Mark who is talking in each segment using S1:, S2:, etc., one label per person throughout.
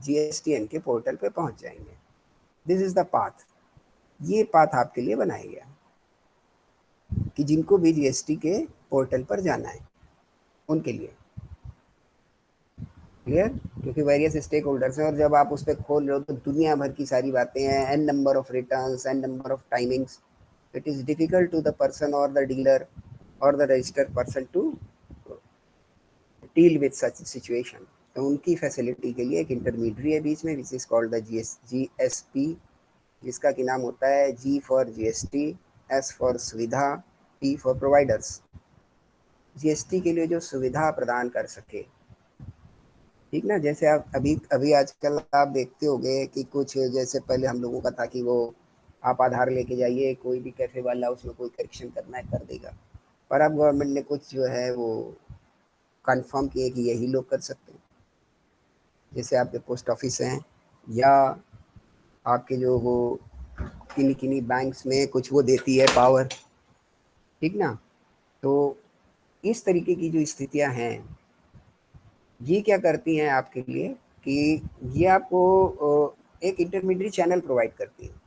S1: GSTN के portal पे पहुंच जाएंगे। दिस इज द पाथ, ये पाथ आपके लिए बनाया गया कि जिनको भी GST के पोर्टल पर जाना है उनके लिए। क्लियर? क्योंकि वेरियस स्टेक होल्डर्स हैं और जब आप उस पर खोल रहे हो तो दुनिया भर की सारी बातें हैं, n number of returns, n number of timings. It is difficult to the person और द डीलर और the registered person to deal with such situation. तो उनकी फैसिलिटी के लिए एक इंटरमीडिएट है बीच में, which is called the GSP, जिसका कि नाम होता है G for GST, S for सुविधा, P फॉर प्रोवाइडर्स। GST के लिए जो सुविधा प्रदान कर सके, ठीक ना। जैसे आप अभी अभी आजकल आप देखते होंगे कि कुछ, जैसे पहले हम लोगों का था कि वो आप आधार लेके जाइए, कोई भी कैफे वाला उसमें कोई करेक्शन करना है कर देगा, पर अब गवर्नमेंट ने कुछ जो है वो कंफर्म किए कि यही लोग कर सकते हैं। जैसे आपके पोस्ट ऑफिस हैं या आपके जो वो किन्हीं किन्हीं बैंक्स में कुछ वो देती है पावर, ठीक ना। तो इस तरीके की जो स्थितियां हैं ये क्या करती हैं आपके लिए कि ये आपको एक इंटरमीडिएट चैनल प्रोवाइड करती है।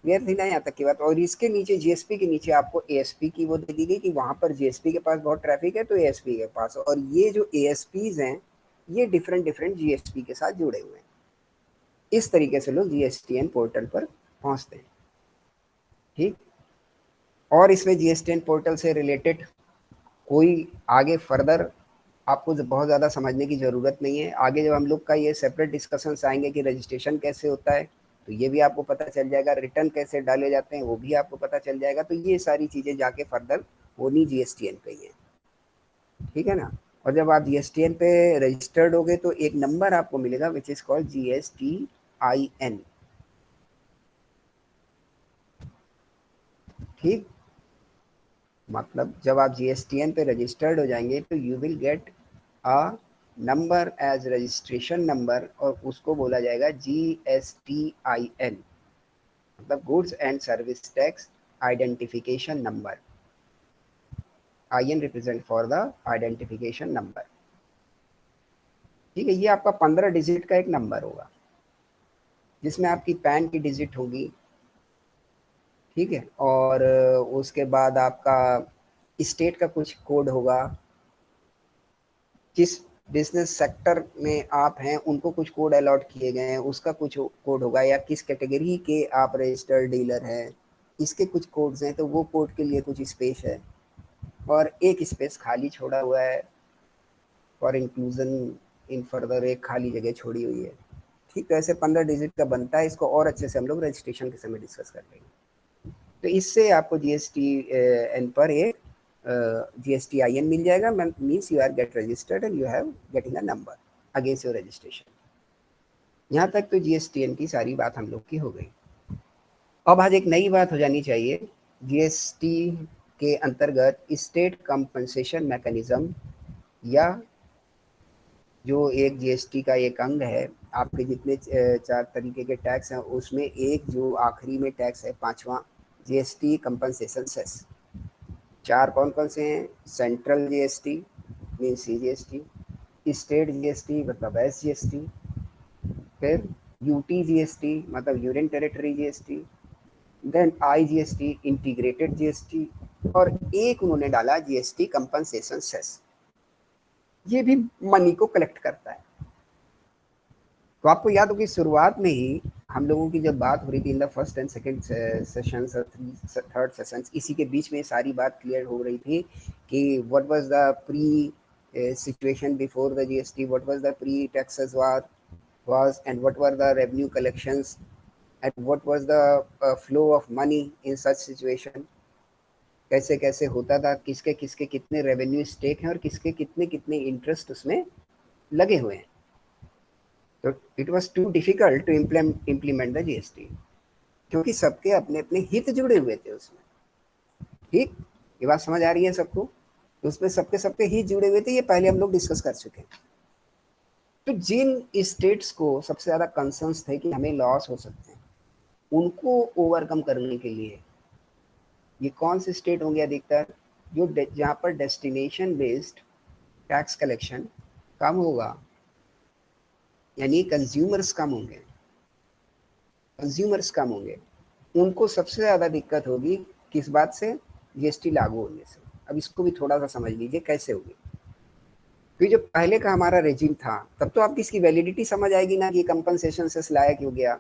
S1: क्लियर थी ना यहाँ तक की बात? और इसके नीचे GSP के नीचे आपको ASP की वो दे दी गई कि वहां पर GSP के पास बहुत ट्रैफिक है तो ASP के पास, और ये जो ASPs हैं ये डिफरेंट डिफरेंट GSP के साथ जुड़े हुए हैं। इस तरीके से लोग GSTN पोर्टल पर पहुंचते हैं, ठीक। और इसमें GSTN पोर्टल से रिलेटेड कोई आगे फर्दर आपको बहुत ज़्यादा समझने की ज़रूरत नहीं है। आगे जब हम लोग का ये सेपरेट डिस्कशन आएंगे कि रजिस्ट्रेशन कैसे होता है तो ये भी आपको पता चल जाएगा, रिटर्न कैसे डाले जाते हैं वो भी आपको पता चल जाएगा। तो ये सारी चीज़ें जाके फर्दर होनी GSTN पे ही है, ठीक है ना। और जब आप GSTN पे रजिस्टर्ड होगे तो एक नंबर आपको मिलेगा विच इज़ कॉल्ड GSTIN, ठीक। मतलब जब आप GSTN पे रजिस्टर्ड हो जाएंगे तो you will get a number as registration number, और उसको बोला जाएगा GSTIN, मतलब goods and service tax identification number. IN represent for the identification number, ठीक है। ये आपका 15 डिजिट का एक नंबर होगा जिसमें आपकी पैन की डिजिट होगी, ठीक है। और उसके बाद आपका स्टेट का कुछ कोड होगा, जिस बिजनेस सेक्टर में आप हैं उनको कुछ कोड अलॉट किए गए हैं उसका कुछ कोड होगा, या किस कैटेगरी के आप रजिस्टर्ड डीलर हैं इसके कुछ कोड्स हैं तो वो कोड के लिए कुछ स्पेस है, और एक स्पेस खाली छोड़ा हुआ है फॉर इंक्लूजन इन फर्दर, एक खाली जगह छोड़ी हुई है, ठीक। तो ऐसे 15 डिजिट का बनता है। इसको और अच्छे से हम लोग रजिस्ट्रेशन के समय डिस्कस कर लेंगे। तो इससे आपको GSTN पर एक GSTIN मिल जाएगा, means you are get registered and you have getting a number against your registration. यहाँ तक तो GSTN की सारी बात हम लोग की हो गई। अब आज एक नई बात हो जानी चाहिए। GST के अंतर्गत स्टेट कंपनसेशन मैकेनिज्म, या जो एक GST का एक अंग है, आपके जितने 4 तरीके के टैक्स हैं उसमें एक जो आखिरी में टैक्स है 5वां, GST कंपनसेशन सेस। 4 कौन कौन से हैं? Central GST mean CGST, state GST मतलब SGST, फिर UT GST मतलब union territory GST, then IGST integrated GST, और एक उन्होंने डाला GST कंपनसेशन सेस। ये भी मनी को कलेक्ट करता है। तो आपको याद होगी शुरुआत में ही हम लोगों की जब बात हो रही थी in the first and second session और थर्ड सेशन, इसी के बीच में सारी बात क्लियर हो रही थी कि what was the pre situation before the GST, what was the pre-taxes was and what were the revenue collections and what was the flow of money in such situation, कैसे कैसे होता था, किसके किसके कितने रेवेन्यू स्टेक हैं और किसके कितने कितने इंटरेस्ट उसमें लगे हुए हैं। तो it was too difficult to implement the GST, क्योंकि सबके अपने अपने हित जुड़े हुए थे उसमें, ठीक। ये बात समझ आ रही है सबको? तो उसमें सबके सबके हित जुड़े हुए थे, ये पहले हम लोग डिस्कस कर चुके हैं। तो जिन स्टेट्स को सबसे ज़्यादा कंसर्न्स थे कि हमें लॉस हो सकते हैं, उनको ओवरकम करने के लिए ये कौन से स्टेट होंगे अधिकतर? जो जहाँ पर डेस्टिनेशन बेस्ड टैक्स कलेक्शन कम होगा, यानी कंज्यूमर्स कम होंगे, कंज्यूमर्स कम होंगे, उनको सबसे ज़्यादा दिक्कत होगी किस बात से? जीएसटी लागू होने से। अब इसको भी थोड़ा सा समझ लीजिए कैसे होगी। तो जो पहले का हमारा रेजिम था, तब तो आपकी इसकी वैलिडिटी समझ आएगी ना कि कंपनसेशन से लायक हो गया।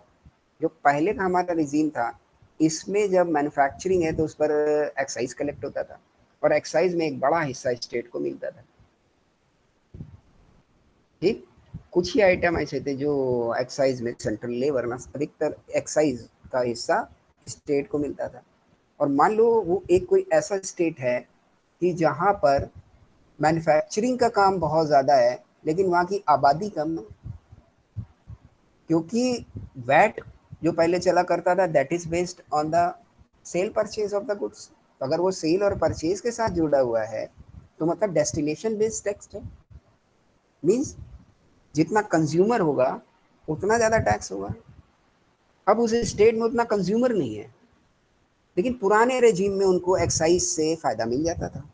S1: जो पहले का हमारा रेजिम था, इसमें जब मैन्युफैक्चरिंग है तो उस पर एक्साइज कलेक्ट होता था, और एक्साइज में एक बड़ा हिस्सा स्टेट को मिलता था। ठीक, कुछ ही आइटम ऐसे थे जो एक्साइज में सेंट्रल ले, वरना अधिकतर एक्साइज का हिस्सा स्टेट को मिलता था। और मान लो वो एक कोई ऐसा स्टेट है कि जहां पर मैन्युफैक्चरिंग का काम बहुत ज़्यादा है, लेकिन वहाँ की आबादी कम है, क्योंकि वैट जो पहले चला करता था that is based on the cell purchase of the goods. तो अगर वो सेल और परचेज के साथ जुड़ा हुआ है तो मतलब डेस्टिनेशन बेस्ड टैक्स है। मीन्स जितना कंज्यूमर होगा उतना ज़्यादा टैक्स होगा। अब उस स्टेट में उतना कंज्यूमर नहीं है, लेकिन पुराने रेजिम में उनको एक्साइज से फ़ायदा मिल जाता था,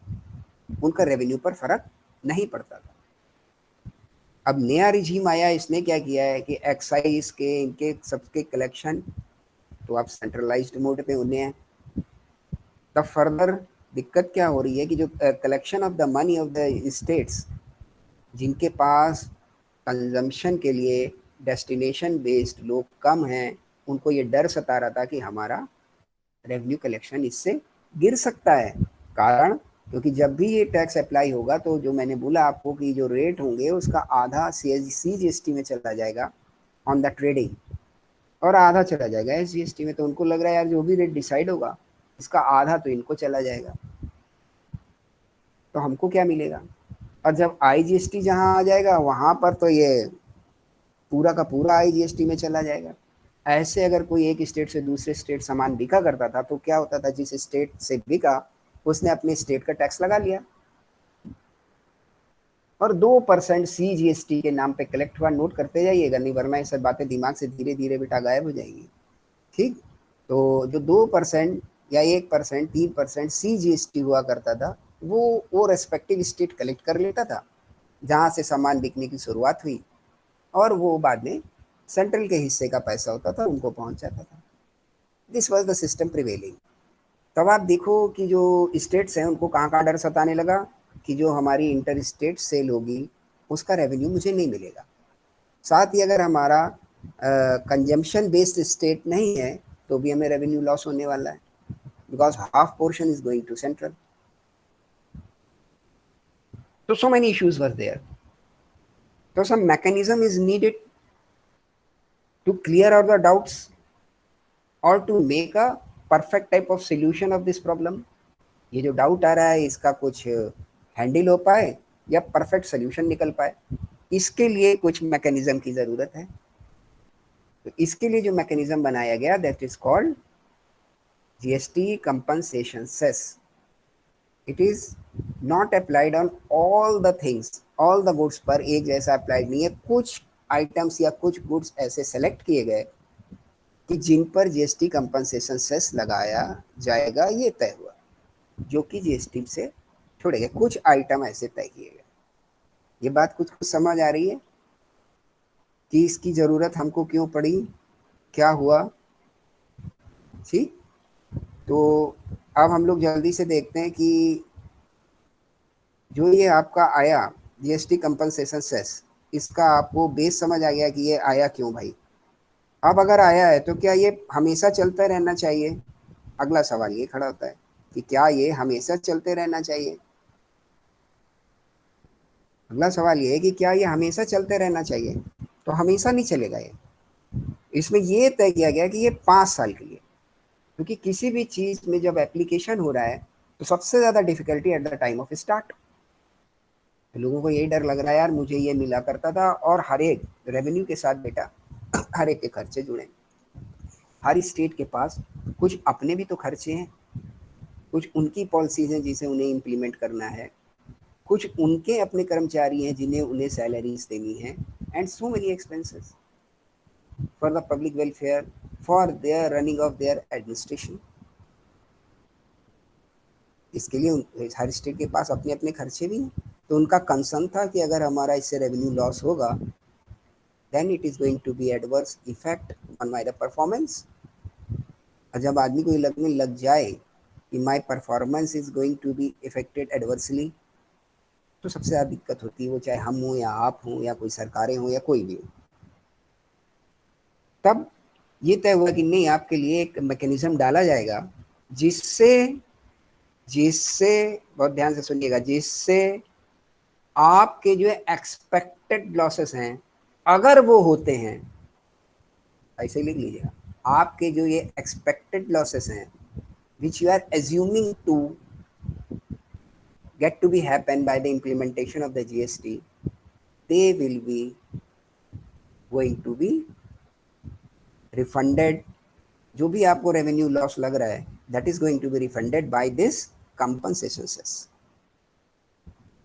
S1: उनका रेवेन्यू पर फर्क नहीं पड़ता था। अब नया रिजीम आया, इसने क्या किया है कि एक्साइज के इनके सबके कलेक्शन तो आप सेंट्रलाइज्ड मोड पे होने हैं। तब फर्दर दिक्कत क्या हो रही है कि जो collection of the money of the states जिनके पास कंजम्पशन के लिए डेस्टिनेशन बेस्ड लोग कम हैं, उनको ये डर सता रहा था कि हमारा रेवेन्यू कलेक्शन इससे गिर सकता है। कारण, क्योंकि जब भी ये टैक्स अप्लाई होगा तो जो मैंने बोला आपको कि जो रेट होंगे उसका आधा CGST में चला जाएगा ऑन द ट्रेडिंग, और आधा चला जाएगा SGST में। तो उनको लग रहा है यार जो भी रेट डिसाइड होगा इसका आधा तो इनको चला जाएगा, तो हमको क्या मिलेगा? और जब IGST जहाँ आ जाएगा वहाँ पर तो ये पूरा का पूरा IGST में चला जाएगा। ऐसे अगर कोई एक स्टेट से दूसरे स्टेट सामान बिका करता था तो क्या होता था, जिस स्टेट से बिका उसने अपने स्टेट का टैक्स लगा लिया, और 2% CGST के नाम पे कलेक्ट हुआ। नोट करते जाइएगा, नहीं वरना ये सब बातें दिमाग से धीरे धीरे बेटा गायब हो जाएंगी। ठीक, तो जो 2% या 1%, 3% CGST हुआ करता था, वो रेस्पेक्टिव स्टेट कलेक्ट कर लेता था जहाँ से सामान बिकने की शुरुआत हुई, और वो बाद में सेंट्रल के हिस्से का पैसा होता था उनको पहुंच जाता था। This was the system prevailing. तब आप देखो कि जो स्टेट्स हैं उनको कहाँ कहाँ डर सताने लगा कि जो हमारी इंटर स्टेट सेल होगी उसका रेवेन्यू मुझे नहीं मिलेगा। साथ ही अगर हमारा कंजम्पशन बेस्ड स्टेट नहीं है तो भी हमें रेवेन्यू लॉस होने वाला है, because half portion is going to central. तो so many issues were there. So some mechanism is needed to clear out the doubts or to make a perfect type of solution of this problem. ये जो doubt आ रहा है इसका कुछ handle हो पाए या परफेक्ट सोल्यूशन निकल पाए, इसके लिए कुछ मैकेनिज्म की जरूरत है। तो इसके लिए जो मैकेनिज्म बनाया गया that is called GST compensation cess. It is not applied on all the things, all the goods पर एक जैसा अप्लाइड नहीं है। कुछ आइटम्स या कुछ गुड्स ऐसे सेलेक्ट किए गए कि जिन पर जीएसटी कंपनसेशन सेस लगाया जाएगा, ये तय हुआ, जो कि जीएसटी से छोड़े गए। कुछ आइटम ऐसे तय किए गए। ये बात कुछ कुछ समझ आ रही है कि इसकी जरूरत हमको क्यों पड़ी, क्या हुआ? ठीक, तो अब हम लोग जल्दी से देखते हैं कि जो ये आपका आया जीएसटी कंपनसेशन सेस, इसका आपको बेस समझ आ गया कि ये आया क्यों भाई। अब अगर आया है तो क्या ये हमेशा चलता रहना चाहिए? अगला सवाल ये खड़ा होता है कि क्या ये हमेशा चलते रहना चाहिए। अगला सवाल ये है कि क्या ये हमेशा चलते रहना चाहिए? तो हमेशा नहीं चलेगा ये। इसमें ये तय किया गया कि ये 5 साल के लिए, क्योंकि किसी भी चीज में जब एप्लीकेशन हो रहा है तो सबसे ज्यादा difficulty at the time of start. तो लोगों को यही डर लग रहा है यार मुझे ये मिला करता था, और हर एक रेवेन्यू के साथ बेटा हर एक के खर्चे जुड़े। हर स्टेट के पास कुछ अपने भी तो खर्चे हैं, कुछ उनकी पॉलिसीज हैं जिसे उन्हें इम्प्लीमेंट करना है, कुछ उनके अपने कर्मचारी हैं जिन्हें उन्हें सैलरीज देनी है, and so many expenses for the public welfare, for their running of their administration. इसके लिए हर स्टेट के पास अपने अपने खर्चे भी हैं। तो उनका कंसर्न था कि अगर हमारा इससे रेवेन्यू लॉस होगा then it is going to be adverse effect on my the performance. और जब आदमी को ये लगने लग जाए कि my performance is going to be affected adversely, तो सबसे ज़्यादा दिक्कत होती है, वो चाहे हम हों या आप हों या कोई सरकारें हों या कोई भी हो। तब ये तय हुआ कि नहीं, आपके लिए एक मैकेनिज्म डाला जाएगा जिससे जिससे बहुत ध्यान से सुनिएगा, जिससे आपके जो एक्सपेक्टेड लॉसेस हैं, अगर वो होते हैं, ऐसे लिख लीजिएगा, आपके जो ये एक्सपेक्टेड लॉसेस हैं which you are assuming to get to be happen by the implementation of the GST, they will be going to be refunded. जो भी आपको रेवेन्यू लॉस लग रहा है, that is going to be refunded by this compensation cess.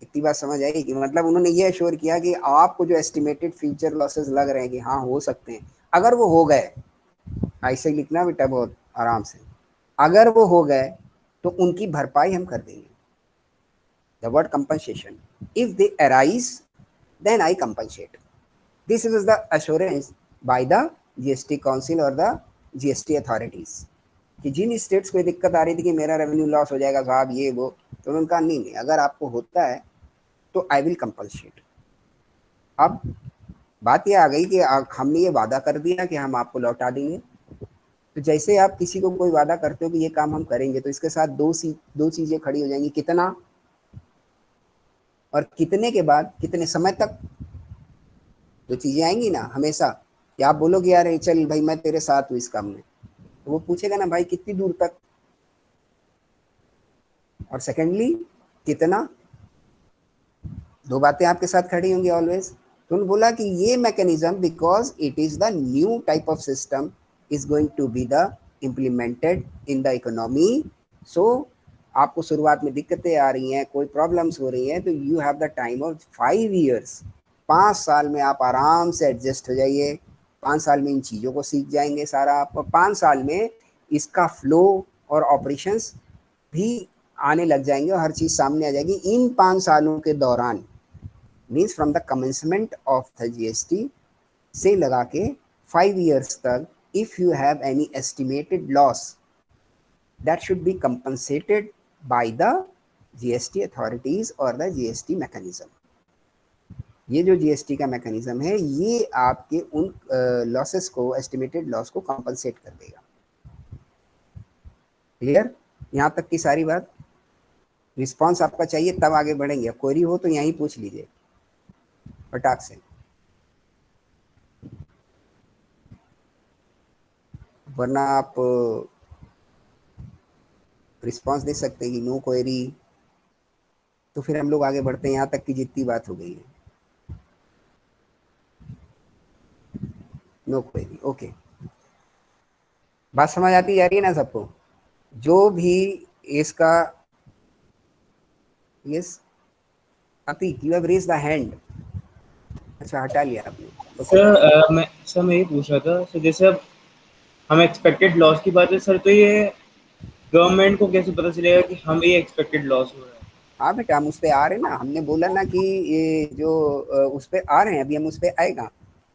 S1: इतनी बात समझ आई कि मतलब उन्होंने ये अश्योर किया कि आपको जो एस्टिमेटेड फ्यूचर लॉसेस लग रहे हैं कि हाँ हो सकते हैं, अगर वो हो गए, ऐसे ही लिखना बेटा बहुत आराम से, अगर वो हो गए तो उनकी भरपाई हम कर देंगे। The word compensation, if they arise then I compensate. This is the assurance by the GST council or the GST authorities कि जिन स्टेट्स को दिक्कत आ रही थी कि मेरा रेवेन्यू लॉस हो जाएगा साहब ये वो, तो उन्होंने कहा नहीं नहीं, अगर आपको होता है तो आई विल कंपनसेट। अब बात ये आ गई कि हमने ये वादा कर दिया कि हम आपको लौटा देंगे, तो जैसे आप किसी को कोई वादा करते हो कि ये काम हम करेंगे, तो इसके साथ दो चीजें खड़ी हो जाएंगी, कितना और कितने के बाद कितने समय तक। जो चीजें आएंगी ना हमेशा कि आप बोलोगे यार चल भाई मैं तेरे साथ हूँ इस काम में, तो वो पूछेगा ना भाई कितनी दूर तक, और सेकेंडली कितना। दो बातें आपके साथ खड़ी होंगी ऑलवेज। तो उन्होंने बोला कि ये mechanism because it is the new type of system is going to be the implemented in the economy, so आपको शुरुआत में दिक्कतें आ रही हैं, कोई प्रॉब्लम्स हो रही हैं, तो you have the time of 5 years, 5 साल में आप आराम से एडजस्ट हो जाइए। 5 साल में इन चीज़ों को सीख जाएंगे सारा आप, और 5 साल में इसका फ्लो और ऑपरेशंस भी आने लग जाएंगे और हर चीज़ सामने आ जाएगी। इन 5 सालों के दौरान means from the commencement of the GST से लगा के 5 years तक, if you have any estimated loss that should be compensated by the GST authorities or the GST mechanism. ये जो GST का मैकेनिज्म है ये आपके उन लॉसेस को, एस्टिमेटेड लॉस को कंपनसेट कर देगा। क्लियर? यहाँ तक की सारी बात। रिस्पांस आपका चाहिए तब आगे बढ़ेंगे, क्वेरी हो तो यहीं पूछ लीजिए फटाक से, वरना आप रिस्पांस दे सकते हैं कि नो क्वेरी, तो फिर हम लोग आगे बढ़ते हैं। यहाँ तक की जितनी बात हो गई है, नो क्वेरी, ओके। बात समझ आती जा रही है ना सबको? जो भी इसका, yes Atiq, you have raised the hand. अच्छा हटा लिया आपने,
S2: सर मैं ये पूछ रहा था, सर जैसे अब हम एक्सपेक्टेड लॉस की बात है सर, तो ये गवर्नमेंट को कैसे पता चलेगा कि हमें ये एक्सपेक्टेड लॉस हो रहा है?
S1: हाँ बेटा हम उस पर आ रहे हैं ना, हमने बोला ना कि ये जो उस पर आ रहे हैं, अभी हम उस पर आएगा।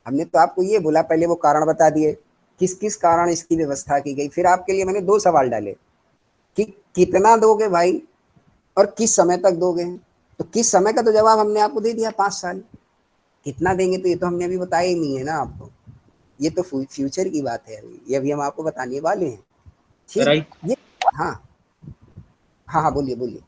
S1: हमने तो आपको ये बोला, पहले वो कारण बता दिए किस किस कारण इसकी व्यवस्था की गई, फिर आपके लिए मैंने 2 सवाल डाले कि कितना दोगे भाई और किस समय तक दोगे। तो किस समय का तो जवाब हमने आपको दे दिया, 5 साल। कितना देंगे तो ये तो हमने अभी बताया ही नहीं है ना आपको, ये तो फ्यूचर की बात है, अभी ये अभी हम आपको बताने वाले हैं। ठीक,
S2: राइट।
S1: ये हाँ हाँ हाँ बोलिए बोलिए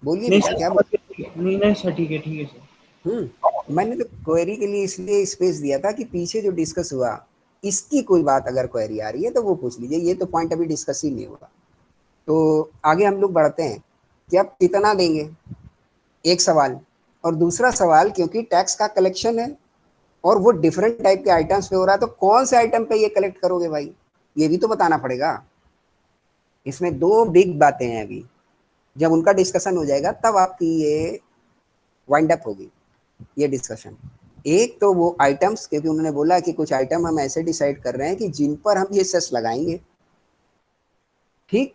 S1: बोलिए
S2: नहीं
S1: बेटा क्या बोल।
S2: सर, नहीं सर, ठीक है सर।
S1: मैंने तो क्वेरी के लिए इसलिए स्पेस दिया था कि पीछे जो डिस्कस हुआ इसकी कोई बात अगर क्वेरी आ रही है तो वो पूछ लीजिए, ये तो पॉइंट अभी डिस्कस ही नहीं हुआ। तो आगे हम लोग बढ़ते हैं कि आप कितना देंगे, एक सवाल। और दूसरा सवाल, क्योंकि टैक्स का कलेक्शन है और वो डिफरेंट टाइप के आइटम्स पे हो रहा है, तो कौन से आइटम पे ये कलेक्ट करोगे भाई, ये भी तो बताना पड़ेगा। इसमें 2 बिग बातें हैं, अभी जब उनका डिस्कशन हो जाएगा तब आपकी ये वाइंड अप होगी ये डिस्कशन। एक तो वो आइटम्स, क्योंकि उन्होंने बोला कि कुछ आइटम हम ऐसे डिसाइड कर रहे हैं कि जिन पर हम ये सेस लगाएंगे। ठीक,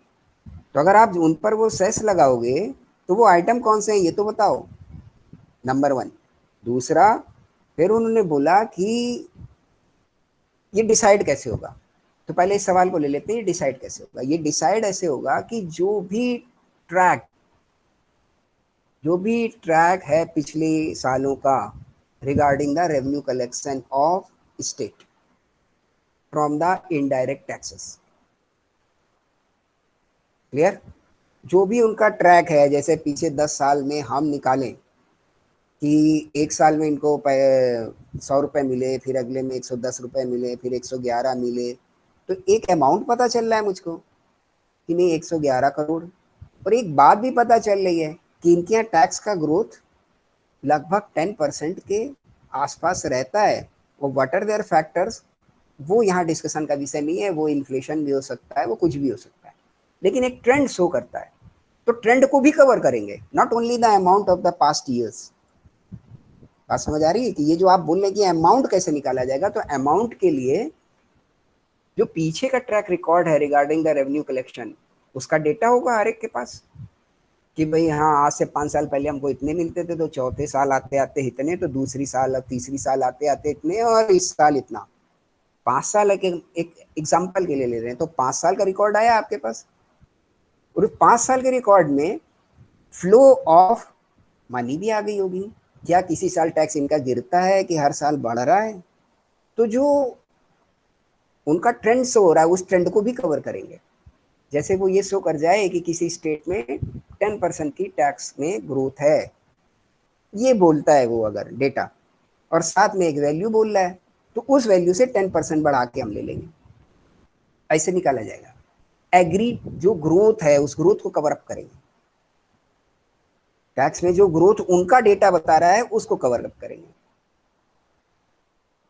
S1: तो अगर आप उन पर वो सेस लगाओगे तो वो आइटम कौन से हैं ये तो बताओ। नंबर 1। दूसरा, फिर उन्होंने बोला कि ये डिसाइड कैसे होगा। तो पहले इस सवाल को ले लेते हैं, ये डिसाइड कैसे होगा। ये डिसाइड ऐसे होगा कि ट्रैक जो भी ट्रैक है पिछले सालों का regarding the revenue collection of state from the indirect taxes. Clear? जो भी उनका ट्रैक है, जैसे पीछे 10 साल में हम निकालें कि एक साल में इनको 100 रुपये मिले, फिर अगले में 110 रुपये मिले, फिर 111 मिले, तो एक अमाउंट पता चल रहा है मुझको कि नहीं 111 करोड़। और एक बात भी पता चल रही है कि इनके यहाँ टैक्स का ग्रोथ लगभग 10% के आसपास रहता है। वो व्हाट आर देयर फैक्टर्स, वो यहाँ डिस्कशन का विषय नहीं है। वो इन्फ्लेशन भी हो सकता है, वो कुछ भी हो सकता है, लेकिन एक ट्रेंड शो करता है। तो ट्रेंड को भी कवर करेंगे, not only the amount of the past years. बात समझ आ रही है कि ये जो आप बोल रहे हैं कि अमाउंट कैसे निकाला जाएगा, तो अमाउंट के लिए जो पीछे का ट्रैक रिकॉर्ड है रिगार्डिंग द रेवेन्यू कलेक्शन, उसका डेटा होगा हर एक के पास कि भाई हाँ, आज से 5 साल पहले हमको इतने मिलते थे, तो चौथे साल आते आते इतने, तो दूसरी साल अब तीसरी साल आते आते इतने, और इस साल इतना। 5 साल एक एग्जाम्पल के लिए ले रहे हैं, तो 5 साल का रिकॉर्ड आया आपके पास, और 5 साल के रिकॉर्ड में फ्लो ऑफ मनी भी आ गई होगी। क्या किसी साल टैक्स इनका गिरता है कि हर साल बढ़ रहा है? तो जो उनका ट्रेंड शो हो रहा है, उस ट्रेंड को भी कवर करेंगे। जैसे वो ये शो कर जाए कि किसी स्टेट में 10% की टैक्स में ग्रोथ है, ये बोलता है वो अगर डेटा, और साथ में एक वैल्यू बोल रहा है, तो उस वैल्यू से 10% बढ़ा के हम ले लेंगे। ऐसे निकाला जाएगा। एग्री जो ग्रोथ है उस ग्रोथ को कवर अप करेंगे। टैक्स में जो ग्रोथ उनका डेटा बता रहा है उसको कवर अप करेंगे।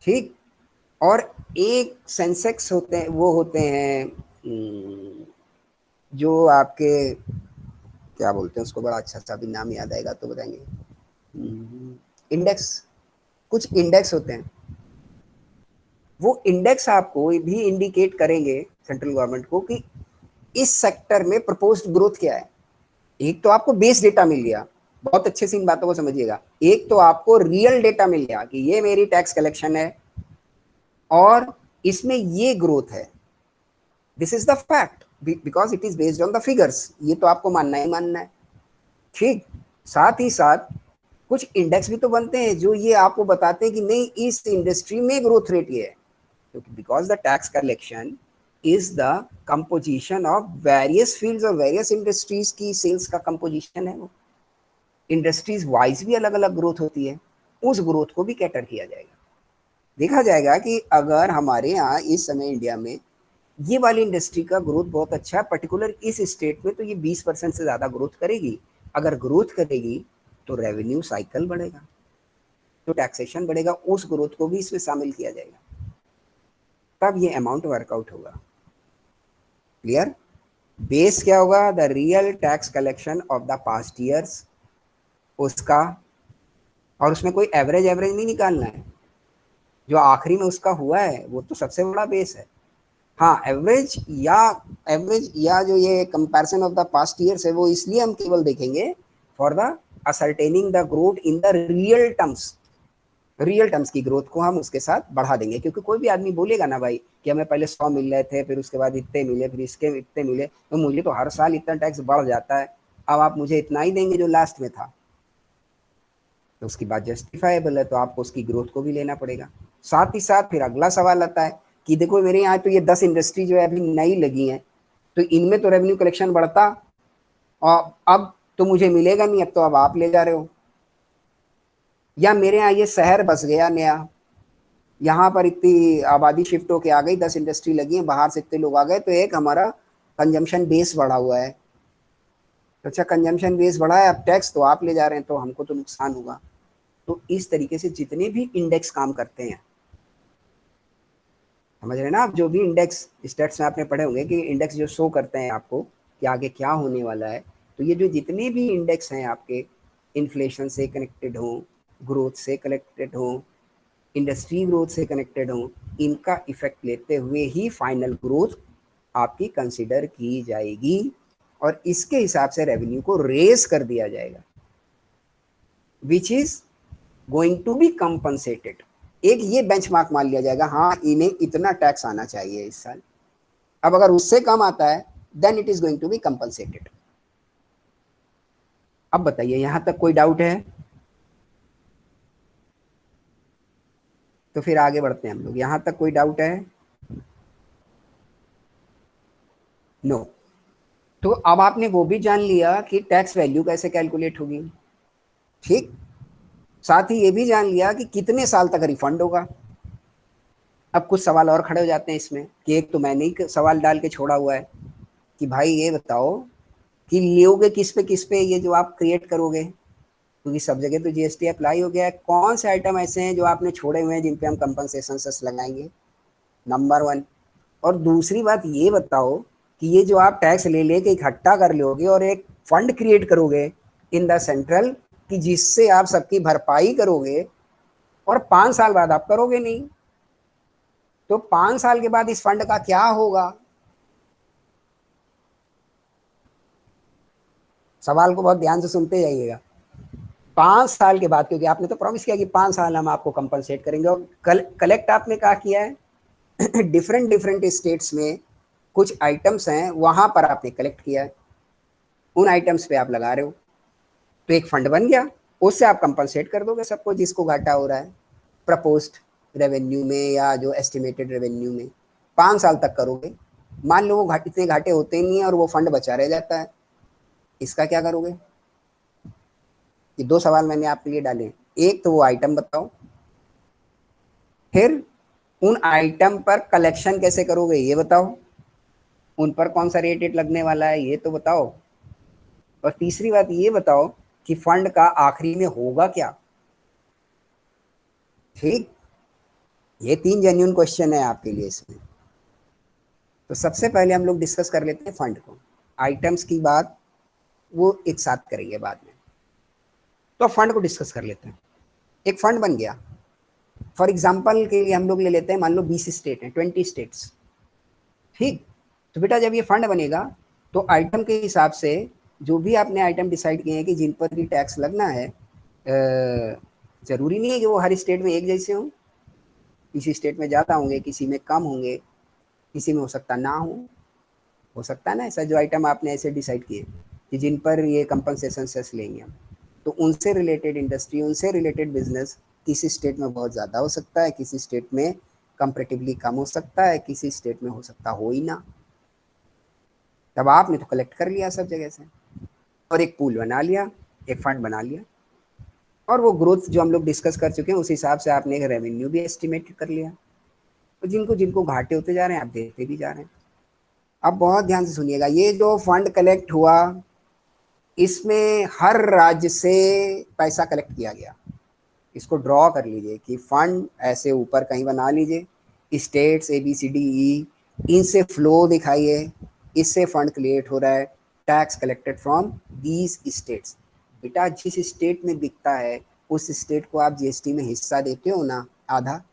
S1: ठीक। और एक सेंसेक्स होते हैं, वो होते हैं जो आपके क्या बोलते हैं उसको, बड़ा अच्छा सा भी नाम याद आएगा तो बताएंगे। इंडेक्स, कुछ इंडेक्स होते हैं। वो इंडेक्स आपको भी इंडिकेट करेंगे सेंट्रल गवर्नमेंट को कि इस सेक्टर में प्रपोज्ड ग्रोथ क्या है। एक तो आपको बेस डेटा मिल गया, बहुत अच्छे से इन बातों को समझिएगा। एक तो आपको रियल डेटा मिल गया कि ये मेरी टैक्स कलेक्शन है और इसमें ये ग्रोथ है। This is the fact because it is based on the figures. ये तो आपको मानना ही मानना है। ठीक। साथ ही साथ कुछ इंडेक्स भी तो बनते हैं जो ये आपको बताते हैं कि नहीं, इस इंडस्ट्री में ग्रोथ रेट ये है, क्योंकि because the tax collection is the composition of various fields और वेरियस इंडस्ट्रीज की सेल्स का कंपोजिशन है। वो इंडस्ट्रीज वाइज भी अलग अलग ग्रोथ होती है, उस ग्रोथ को भी कैटर किया जाएगा। देखा जाएगा कि अगर हमारे यहाँ इस समय इंडिया में ये वाली इंडस्ट्री का ग्रोथ बहुत अच्छा है, पर्टिकुलर इस स्टेट में, तो ये 20% से ज़्यादा ग्रोथ करेगी। अगर ग्रोथ करेगी तो रेवेन्यू साइकिल बढ़ेगा, तो टैक्सेशन बढ़ेगा, उस ग्रोथ को भी इसमें शामिल किया जाएगा, तब ये अमाउंट वर्कआउट होगा। क्लियर? बेस क्या होगा? The real tax collection of the past years, उसका, और उसमें कोई एवरेज नहीं निकालना है। जो आखिरी में उसका हुआ है वो तो सबसे बड़ा बेस है। हाँ, एवरेज या जो ये comparison of the past years है, वो इसलिए हम केवल देखेंगे for the ascertaining the growth in the real terms. Real terms की ग्रोथ को हम उसके साथ बढ़ा देंगे, क्योंकि कोई भी आदमी बोलेगा ना भाई कि हमें पहले 100 मिल रहे थे, फिर उसके बाद इतने मिले, फिर इसके इतने मिले, तो मुझे तो हर साल इतना टैक्स बढ़ जाता है, अब आप मुझे इतना ही देंगे जो लास्ट में था, तो उसकी बात जस्टिफाइबल है, तो आपको उसकी ग्रोथ को भी लेना पड़ेगा। साथ ही साथ फिर अगला सवाल आता है कि देखो मेरे यहाँ तो ये 10 इंडस्ट्री जो है अभी नई लगी हैं, तो इनमें तो रेवेन्यू कलेक्शन बढ़ता, और अब तो मुझे मिलेगा नहीं, अब तो अब आप ले जा रहे हो। या मेरे यहाँ ये शहर बस गया नया, यहाँ पर इतनी आबादी शिफ्ट होके आ गई, 10 इंडस्ट्री लगी है, बाहर से इतने लोग आ गए, तो एक हमारा कंजम्पशन बेस बढ़ा हुआ है। तो अच्छा, कंजम्पशन बेस बढ़ा है, अब टैक्स तो आप ले जा रहे हैं, तो हमको तो नुकसान होगा। तो इस तरीके से जितने भी इंडेक्स काम करते हैं, समझ रहे हैं ना आप, जो भी इंडेक्स स्टेट्स में आपने पढ़े होंगे कि इंडेक्स जो शो करते हैं आपको कि आगे क्या होने वाला है, तो ये जो जितने भी इंडेक्स हैं आपके, इन्फ्लेशन से कनेक्टेड हो, ग्रोथ से कनेक्टेड हो, इंडस्ट्री ग्रोथ से कनेक्टेड हो, इनका इफेक्ट लेते हुए ही फाइनल ग्रोथ आपकी कंसिडर की जाएगी और इसके हिसाब से रेवेन्यू को रेस कर दिया जाएगा, which is going to be compensated. एक ये बेंचमार्क मान लिया जाएगा, हाँ इन्हें इतना टैक्स आना चाहिए इस साल। अब अगर उससे कम आता है then it is going to be compensated. अब बताइए यहां तक कोई डाउट है? तो फिर आगे बढ़ते हैं हम लोग। यहां तक कोई डाउट है? No no. तो अब आपने वो भी जान लिया कि टैक्स वैल्यू कैसे कैलकुलेट होगी, ठीक। साथ ही ये भी जान लिया कि कितने साल तक रिफंड होगा। अब कुछ सवाल और खड़े हो जाते हैं इसमें, कि एक तो मैंने ही सवाल डाल के छोड़ा हुआ है कि भाई ये बताओ कि लोगे किस पे ये जो आप क्रिएट करोगे, क्योंकि सब जगह तो जीएसटी अप्लाई हो गया है। कौन से आइटम ऐसे हैं जो आपने छोड़े हुए हैं जिन पे हम कंपनसेशन सेस लगाएंगे? Number one. और दूसरी बात ये बताओ कि ये जो आप टैक्स ले लेके इकट्ठा कर लोगे और एक फंड क्रिएट करोगे इन द सेंट्रल, कि जिससे आप सबकी भरपाई करोगे, और 5 साल बाद आप करोगे नहीं, तो 5 साल के बाद इस फंड का क्या होगा? सवाल को बहुत ध्यान से सुनते जाइएगा। 5 साल के बाद, क्योंकि आपने तो प्रॉमिस किया कि 5 साल हम आपको कंपनसेट करेंगे, और कलेक्ट आपने कहा किया है डिफरेंट डिफरेंट स्टेट्स में कुछ आइटम्स हैं, वहां पर आपने कलेक्ट किया है, उन आइटम्स पे आप लगा रहे हो, तो एक फंड बन गया, उससे आप कंपनसेट कर दोगे सबको जिसको घाटा हो रहा है प्रपोज्ड रेवेन्यू में या जो एस्टिमेटेड रेवेन्यू में। 5 साल तक करोगे। मान लो वो इतने घाटे होते नहीं है और वो फंड बचा रह जाता है, इसका क्या करोगे? ये दो सवाल मैंने आपके लिए डाले। एक तो वो आइटम बताओ, फिर उन आइटम पर कलेक्शन कैसे करोगे ये बताओ, उन पर कौन सा रेट लगने वाला है ये तो बताओ, और तीसरी बात ये बताओ कि फंड का आखिरी में होगा क्या। ठीक, ये 3 जेन्युइन क्वेश्चन है आपके लिए इसमें। तो सबसे पहले हम लोग डिस्कस कर लेते हैं फंड को। आइटम्स की बात वो एक साथ करेंगे बाद में। तो फंड को डिस्कस कर लेते हैं। एक फंड बन गया, फॉर एग्जाम्पल के लिए हम लोग ले लेते हैं, मान लो 20 स्टेट हैं, 20 स्टेट्स, ठीक। तो बेटा जब ये फंड बनेगा तो आइटम के हिसाब से जो भी आपने आइटम डिसाइड किए हैं कि जिन पर भी टैक्स लगना है, जरूरी नहीं है कि वो हर स्टेट में एक जैसे हों, किसी स्टेट में ज़्यादा होंगे, किसी में कम होंगे, किसी में हो सकता ना हो सकता है ना ऐसा, जो आइटम आपने ऐसे डिसाइड किए कि जिन पर ये कंपनसेशन सेस लेंगे हम, तो उनसे रिलेटेड इंडस्ट्री, उनसे रिलेटेड बिजनेस किसी स्टेट में बहुत ज़्यादा हो सकता है, किसी स्टेट में कंपेरेटिवली कम हो सकता है, किसी स्टेट में हो सकता हो ही ना। तब आपने तो कलेक्ट कर लिया सब जगह से और एक पूल बना लिया, एक फंड बना लिया, और वो ग्रोथ जो हम लोग डिस्कस कर चुके हैं उस हिसाब से आपने एक रेवेन्यू भी एस्टिमेट कर लिया, तो जिनको जिनको घाटे होते जा रहे हैं आप देते भी जा रहे हैं। अब बहुत ध्यान से सुनिएगा, ये जो फंड कलेक्ट हुआ इसमें हर राज्य से पैसा कलेक्ट किया गया। इसको ड्रॉ कर लीजिए कि फंड ऐसे ऊपर कहीं बना लीजिए, स्टेट्स ABCDE, इनसे फ्लो दिखाइए, इससे फंड क्रिएट हो रहा है, tax collected from these states. बेटा जिस स्टेट में बिकता है उस स्टेट को आप जीएसटी में हिस्सा देते हो ना, आधा,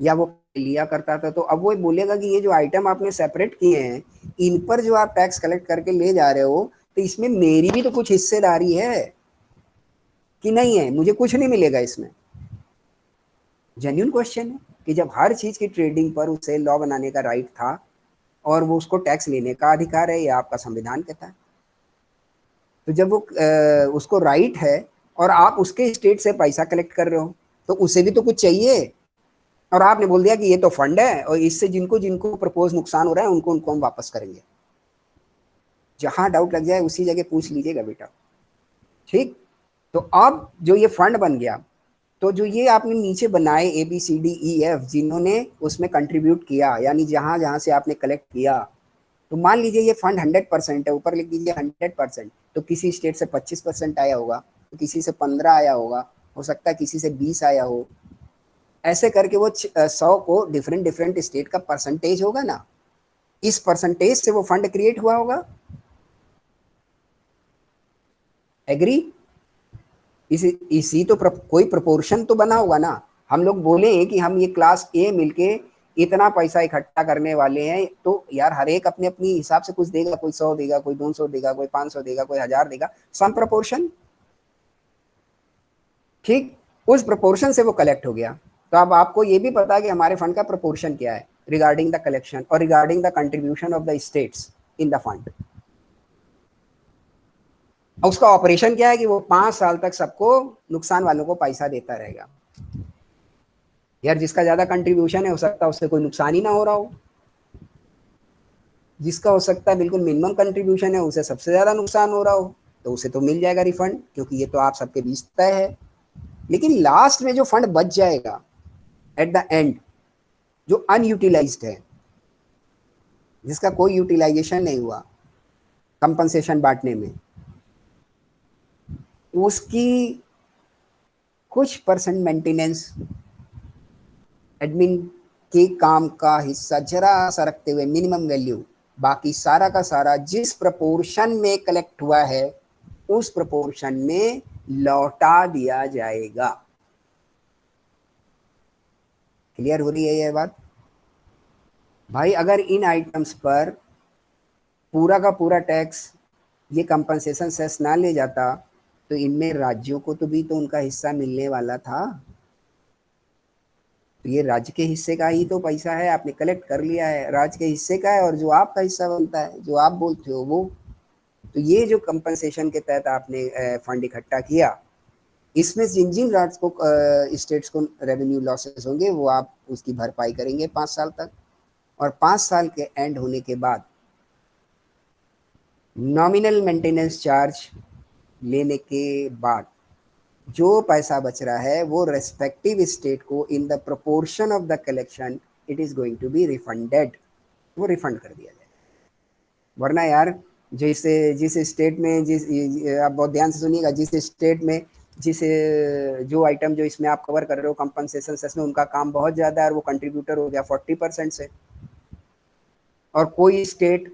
S1: या वो लिया करता था। तो अब वो बोलेगा कि ये जो आइटम आपने सेपरेट किए हैं इन पर जो आप टैक्स कलेक्ट करके ले जा रहे हो, तो इसमें मेरी भी तो कुछ हिस्सेदारी है कि नहीं है, मुझे कुछ नहीं मिलेगा इसमें। जेन्युइन क्वेश्चन है कि जब हर चीज की ट्रेडिंग पर उसे लॉ बनाने का राइट था और वो उसको टैक्स लेने का अधिकार है, ये आपका संविधान कहता है, तो जब वो उसको राइट है और आप उसके स्टेट से पैसा कलेक्ट कर रहे हो तो उसे भी तो कुछ चाहिए, और आपने बोल दिया कि ये तो फंड है और इससे जिनको जिनको प्रपोज नुकसान हो रहा है उनको उनको हम वापस करेंगे। जहां डाउट लग जाए उसी जगह पूछ लीजिएगा बेटा, ठीक। तो अब जो ये फंड बन गया, तो जो ये आपने नीचे बनाए ABCDEF जिन्होंने उसमें कंट्रीब्यूट किया, यानी जहां जहां से आपने कलेक्ट किया, तो मान लीजिए ये फंड 100% है, ऊपर लिख दीजिए 100%, तो किसी स्टेट से 25% आया होगा, तो किसी से 15 आया होगा, हो सकता है किसी से 20 आया हो, ऐसे करके वो 100 को डिफरेंट डिफरेंट स्टेट का परसेंटेज होगा ना, इस परसेंटेज से वो फंड क्रिएट हुआ होगा। एग्री? इसी तो कोई प्रोपोर्शन तो बना होगा ना। हम लोग बोले कि हम ये क्लास ए मिलके इतना पैसा इकट्ठा करने वाले हैं, तो यार हर एक अपने अपनी हिसाब से कुछ देगा, कोई 100 देगा, कोई 200 देगा, कोई 500 देगा, कोई 1000 देगा, सम प्रोपोर्शन, ठीक। उस प्रोपोर्शन से वो कलेक्ट हो गया। तो अब आपको ये भी पता है कि हमारे फंड का प्रोपोर्शन क्या है रिगार्डिंग द कलेक्शन और regarding the contribution of the states in the fund. उसका ऑपरेशन क्या है कि वो 5 साल तक सबको नुकसान वालों को पैसा देता रहेगा। यार जिसका ज्यादा कंट्रीब्यूशन है, हो सकता है उससे कोई नुकसान ही ना हो रहा हो, जिसका हो सकता है बिल्कुल मिनिमम कंट्रीब्यूशन है उसे सबसे ज्यादा नुकसान हो रहा हो, तो उसे तो मिल जाएगा रिफंड, क्योंकि ये तो आप सबके बीच तय है। लेकिन लास्ट में जो फंड बच जाएगा एट द एंड, जो अनयूटिलाइज्ड है, जिसका कोई यूटिलाइजेशन नहीं हुआ कंपनसेशन बांटने में, उसकी कुछ परसेंट मेंटेनेंस एडमिन के काम का हिस्सा जरा सा रखते हुए मिनिमम वैल्यू, बाकी सारा का सारा जिस प्रपोर्शन में कलेक्ट हुआ है उस प्रपोर्शन में लौटा दिया जाएगा। क्लियर हो रही है ये बात भाई? अगर इन आइटम्स पर पूरा का पूरा टैक्स ये कंपनसेशन सेस ना ले जाता, तो इनमें राज्यों को तो भी तो उनका हिस्सा मिलने वाला था। तो ये राज्य के हिस्से का ही तो पैसा है, आपने कलेक्ट कर लिया है, राज्य के हिस्से का है, और जो आपका हिस्सा बनता है, जो आप बोलते हो वो। तो ये जो कंपनसेशन के तहत आपने फंड इकट्ठा किया, इसमें जिन जिन राज्य को स्टेट्स को रेवेन्यू लॉसेस होंगे वो आप उसकी भरपाई करेंगे 5 साल तक। और 5 साल के एंड होने के बाद नॉमिनल मेंटेनेंस चार्ज लेने के बाद जो पैसा बच रहा है वो रेस्पेक्टिव स्टेट को in the proportion of the collection it is going to be refunded, वो रिफंड कर दिया जाए। वरना यार जैसे जिस स्टेट में आप बहुत ध्यान से सुनिएगा, जिस स्टेट में जिस जो आइटम जो इसमें आप कवर कर रहे हो कंपनसेशन सेस में, उनका काम बहुत ज़्यादा है और वो कंट्रीब्यूटर हो गया 40% से, और कोई स्टेट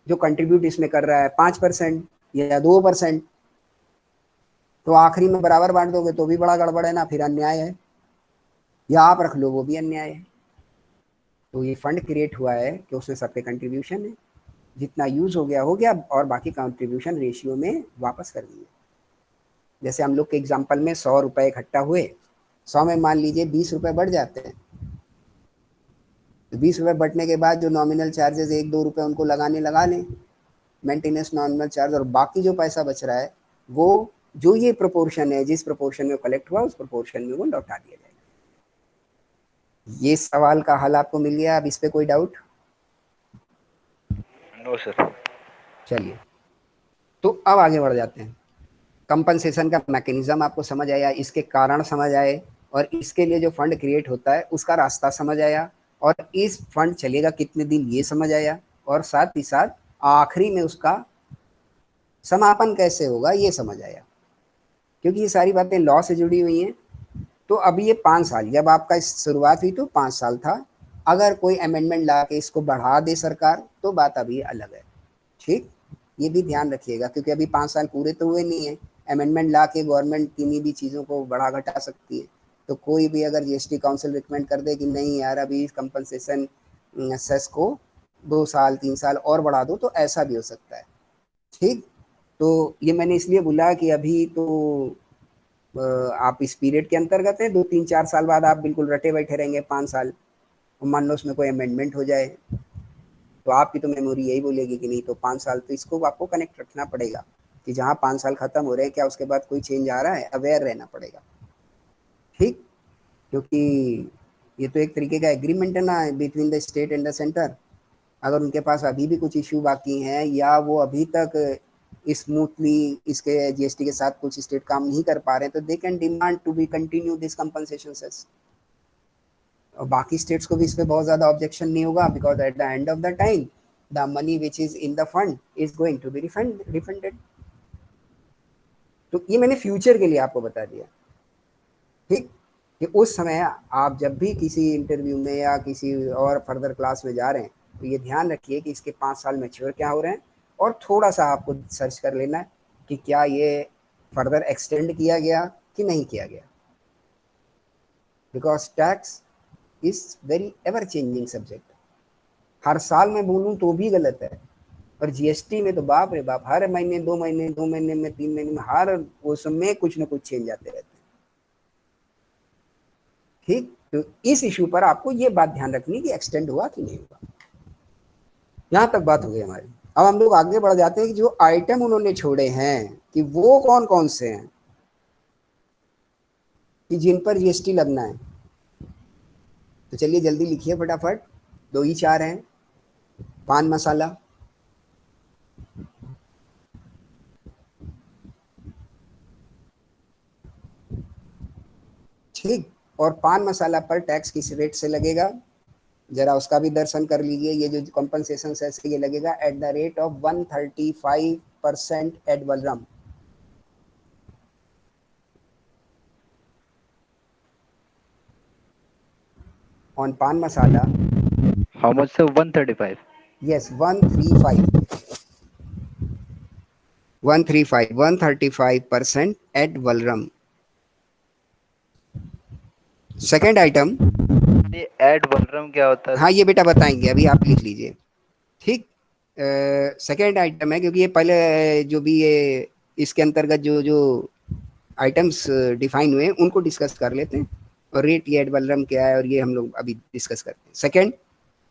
S1: जो कंट्रीब्यूट इसमें कर रहा है 5% या 2%, तो आखिरी में बराबर बांट दोगे तो भी बड़ा गड़बड़ है ना, फिर अन्याय है, या आप रख लो वो भी अन्याय है। तो ये फंड क्रिएट हुआ है कि उसमें सबके कंट्रीब्यूशन है, जितना यूज हो गया और बाकी कंट्रीब्यूशन रेशियो में वापस कर दिए। जैसे हम लोग के एग्जाम्पल में 100 रुपए इकट्ठा हुए, 100 में मान लीजिए 20 रुपए बढ़ जाते हैं, तो 20 रुपए बढ़ने के बाद जो नॉमिनल चार्जेस 1-2 रुपए उनको लगाने लगा लें, मेंटेनेंस नॉमिनल चार्ज, और बाकी जो पैसा बच रहा है वो जो ये प्रोपोर्शन है जिस प्रोपोर्शन में कलेक्ट हुआ उस प्रोपोर्शन में वो लौटा दिया जाएगा। ये सवाल का हल आपको मिल गया? अब इस पे कोई डाउट?
S3: No sir.
S1: चलिए, तो अब आगे बढ़ जाते हैं। कंपनसेशन का मैकेनिज्म आपको समझ आया, इसके कारण समझ आए, और इसके लिए जो फंड क्रिएट होता है उसका रास्ता समझ आया, और इस फंड चलेगा कितने दिन ये समझ आया, और साथ ही साथ आखिरी में उसका समापन कैसे होगा ये समझ आया, क्योंकि ये सारी बातें लॉ से जुड़ी हुई हैं। तो अभी ये 5 साल, जब आपका शुरुआत हुई तो 5 साल था, अगर कोई अमेंडमेंट ला के इसको बढ़ा दे सरकार तो बात अभी अलग है। ठीक, ये भी ध्यान रखिएगा, क्योंकि अभी 5 साल पूरे तो हुए नहीं है। अमेंडमेंट ला के गवर्नमेंट किन्हीं भी चीज़ों को बढ़ा घटा सकती है। तो कोई भी अगर जीएसटी काउंसिल रिकमेंड कर दे कि नहीं यार अभी कंपनसेशन सेस को 2 साल 3 साल और बढ़ा दो, तो ऐसा भी हो सकता है। ठीक, तो ये मैंने इसलिए बोला कि अभी तो आप इस पीरियड के अंतर्गत हैं, 2-3-4 साल बाद आप बिल्कुल रटे बैठे रहेंगे 5 साल, और मान लो उसमें कोई अमेंडमेंट हो जाए तो आपकी तो मेमोरी यही बोलेगी कि नहीं, तो 5 साल तो इसको आपको कनेक्ट रखना पड़ेगा कि जहाँ 5 साल खत्म हो रहे हैं क्या उसके बाद कोई चेंज आ रहा है, अवेयर रहना पड़ेगा। ठीक, क्योंकि ये तो एक तरीके का एग्रीमेंट है ना between the state and the centre. अगर उनके पास अभी भी कुछ इश्यू बाकी हैं या वो अभी तक स्मूथली इसके जीएसटी के साथ कुछ स्टेट काम नहीं कर पा रहे हैं, तो they can demand to be continue this compensation cess, और बाकी स्टेट्स को भी इस पर बहुत ज़्यादा ऑब्जेक्शन नहीं होगा, because at the end of the time the money which is in the fund is going to be refunded. तो ये मैंने फ्यूचर के लिए आपको बता दिया। ठीक, कि उस समय आप जब भी किसी इंटरव्यू में या किसी और फर्दर क्लास में जा रहे हैं तो ये ध्यान रखिए कि इसके 5 साल मैच्योर क्या हो रहे हैं, और थोड़ा सा आपको सर्च कर लेना है कि क्या ये फर्दर एक्सटेंड किया गया कि नहीं किया गया, because tax is very ever changing subject. हर साल मैं बोलूँ तो भी गलत है, और जीएसटी में तो बाप रे बाप, हर महीने 2 महीने 2 महीने में 3 महीने में हर उसमें कुछ ना कुछ चेंज आते रहते हैं। ठीक, तो इस इशू पर आपको ये बात ध्यान रखनी कि एक्सटेंड हुआ कि नहीं हुआ। यहाँ तक बात हो गई हमारी। अब हम लोग आगे बढ़ जाते हैं कि जो आइटम उन्होंने छोड़े हैं कि वो कौन कौन से हैं कि जिन पर जीएसटी लगना है। तो चलिए जल्दी लिखिए फटाफट, 2 ही 4 हैं। पान मसाला, ठीक, और पान मसाला पर टैक्स किस रेट से लगेगा, जरा उसका भी दर्शन कर लीजिए। ये जो कंपनसेशन है ये लगेगा at the rate of 135% ad valorem. On paan masala,
S3: How much, sir? 135.
S1: yes, 135% ad valorem. Second item,
S3: ये एड वलरम क्या होता है?
S1: हाँ ये बेटा बताएंगे, अभी आप लिख लीजिए। ठीक, सेकेंड आइटम है, क्योंकि ये पहले जो भी ये इसके अंतर्गत जो जो आइटम्स डिफाइन हुए हैं उनको डिस्कस कर लेते हैं, और रेट ये एड वलरम क्या है और ये हम लोग अभी डिस्कस करते हैं। Second,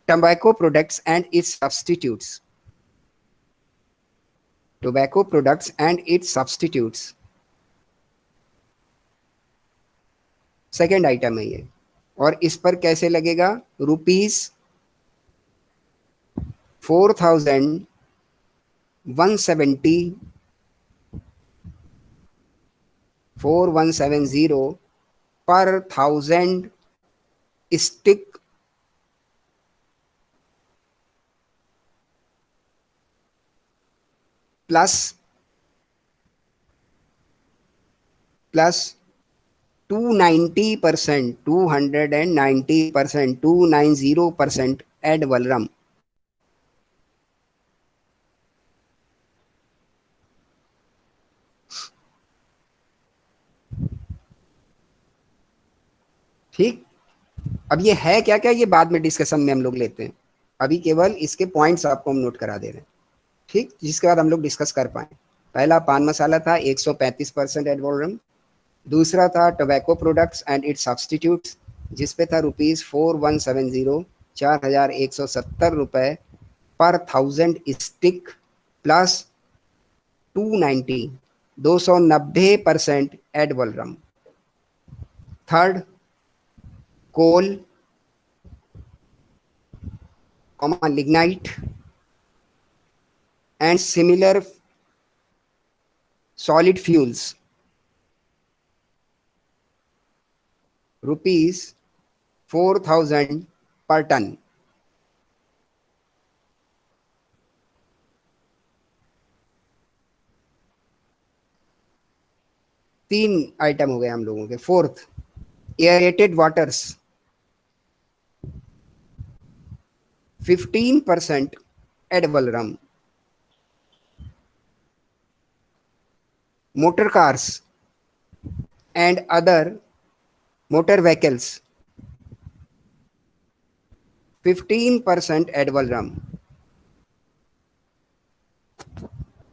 S1: tobacco products and its substitutes. Tobacco products and its substitutes, second item है ये, और इस पर कैसे लगेगा, ₹4,170 पर 1000 स्टिक प्लस 290%, 290% एड वलरम। ठीक, अब ये है क्या क्या, ये बाद में डिस्कशन में हम लोग लेते हैं, अभी केवल इसके पॉइंट्स आपको हम नोट करा दे रहे हैं। ठीक, जिसके बाद हम लोग डिस्कस कर पाए। पहला पान मसाला था 135% एड वलरम। दूसरा था tobacco products and its substitutes, जिसपे था ₹4170, 4170 रुपए पर 1000 stick plus 290, 290% ad valorem. Third, coal, lignite and similar solid fuels, ₹4000 पर टन। तीन आइटम हो गए हम लोगों के। Fourth, aerated waters, 15% ad valorem. Motor cars and other motor vehicles, 15% ad valorem.